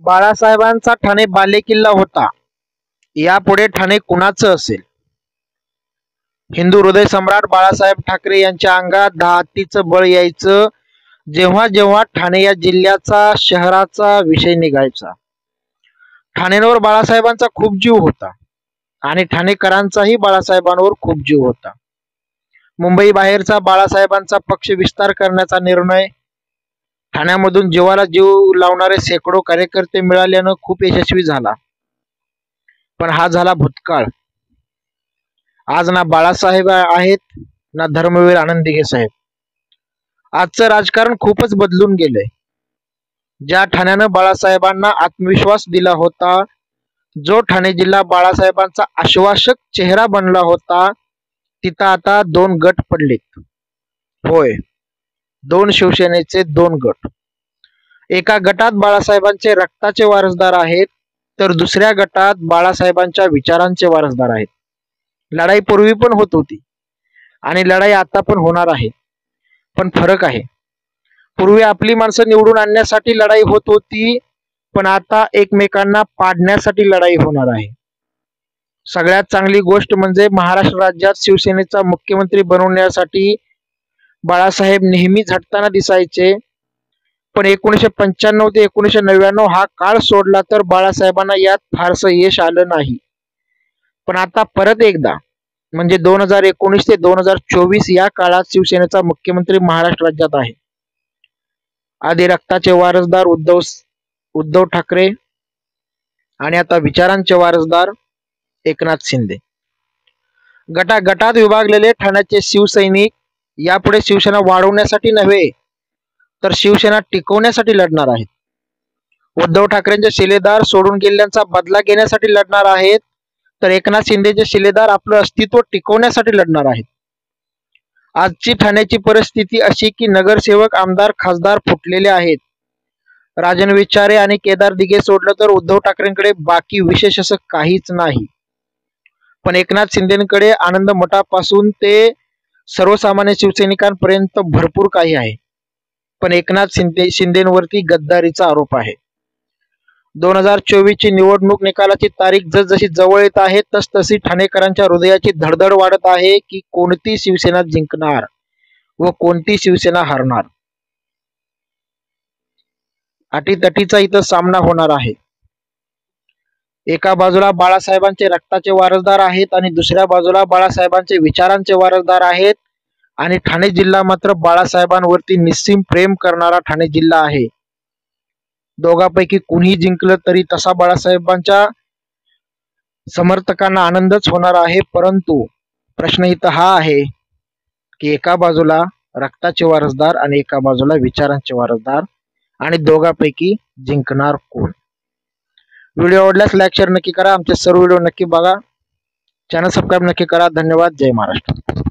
बाळासाहेबांचा ठाणे बालेकिल्ला होता. यापुढे ठाणे कुणाचं असेल? हिंदू हृदय सम्राट बाळासाहेब ठाकरे यांच्या अंगात दहातीचं बळ यायचं जेव्हा जेव्हा ठाणे या जिल्ह्याचा शहराचा विषय निघायचा. ठाणेंवर बाळासाहेबांचा खूप जीव होता आणि ठाणेकरांचाही बाळासाहेबांवर खूप जीव होता. मुंबई बाहेरचा बाळासाहेबांचा पक्ष विस्तार करण्याचा निर्णय, ठाण्यामधून जीवाला जीव लावणारे शेकडो कार्यकर्ते मिळाल्यानं खूप यशस्वी झाला. पण हा झाला भूतकाळ. आज ना बाळासाहेब आहेत ना धर्मवीर आनंद दिघे साहेब. आजचं राजकारण खूपच बदलून गेलंय. ज्या ठाण्यानं बाळासाहेबांना आत्मविश्वास दिला होता, जो ठाणे जिल्हा बाळासाहेबांचा आश्वासक चेहरा बनला होता, तिथं आता दोन गट पडलेत. होय, दोन शिवसेनेचे दोन गट. एका गटात बाळासाहेबांचे रक्ताचे वारसदार आहेत, तर दुसऱ्या गटात बाळासाहेबांच्या विचारांचे वारसदार आहेत. लढाई पूर्वी पण होत होती आणि लढाई आता पण होणार आहे. पण फरक आहे, पूर्वी आपली माणसं निवडून आणण्यासाठी लढाई होत होती, पण आता एकमेकांना पाडण्यासाठी लढाई होणार आहे. सगळ्यात चांगली गोष्ट म्हणजे महाराष्ट्र राज्यात शिवसेनेचा मुख्यमंत्री बनवण्यासाठी बाळासाहेब नेहमी झटताना दिसायचे. पण 1995 ते 1999 हा काळ सोडला तर बाळासाहेबांना यात फारसं यश आलं नाही. पण आता परत एकदा म्हणजे 2019 ते 2024 या काळात शिवसेनेचा मुख्यमंत्री महाराष्ट्र राज्यात आहे. आधी रक्ताचे वारसदार उद्धव ठाकरे आणि आता विचारांचे वारसदार एकनाथ शिंदे. गटागटात विभागलेले ठाण्याचे शिवसैनिक यापुढे शिवसेना वाढवण्यासाठी नव्हे तर शिवसेना टिकवण्यासाठी लढणार आहेत. उद्धव ठाकरेंचे शिलेदार सोडून गेलेल्यांचा बदला घेण्यासाठी लढणार आहेत, तर एकनाथ शिंदेचे शिलेदार आपलं अस्तित्व टिकवण्यासाठी लढणार आहेत. आजची ठाण्याची परिस्थिती अशी की नगरसेवक, आमदार, खासदार फुटलेले आहेत. राजन विचारे आणि केदार दिघे सोडलं तर उद्धव ठाकरेंकडे बाकी विशेष असं काहीच नाही. पण एकनाथ शिंदेकडे आनंद मठापासून ते सर्वसामान्य शिवसैनिकांपर्यंत भरपूर काही आहे. पण एकनाथ शिंदेवरती गद्दारीचा आरोप आहे. 2024 ची निवडणूक निकालाची तारीख जसजशी जवळ येत आहे तसतशी ठाणेकरांच्या हृदयाची धडधड वाढत आहे की कोणती शिवसेना जिंकणार व कोणती शिवसेना हरणार. अटीतटीचा इथं सामना होणार आहे. एका बाजूला बाळासाहेबांचे रक्ताचे वारसदार आहेत आणि दुसऱ्या बाजूला बाळासाहेबांचे विचारांचे वारसदार आहेत. आणि ठाणे जिल्हा मात्र बाळासाहेबांवरती निस्सीम प्रेम करणारा ठाणे जिल्हा आहे. दोघांपैकी कुणीही जिंकलं तरी तसा बाळासाहेबांच्या समर्थकांना आनंदच होणार आहे. परंतु प्रश्न इथं हा आहे की एका बाजूला रक्ताचे वारसदार आणि एका बाजूला विचारांचे वारसदार, आणि दोघांपैकी जिंकणार कोण? व्हिडिओ आवडल्यास लाईक शेअर नक्की करा. आमचे सर्व व्हिडिओ नक्की बघा. चॅनल सबस्क्राईब नक्की करा. धन्यवाद. जय महाराष्ट्र.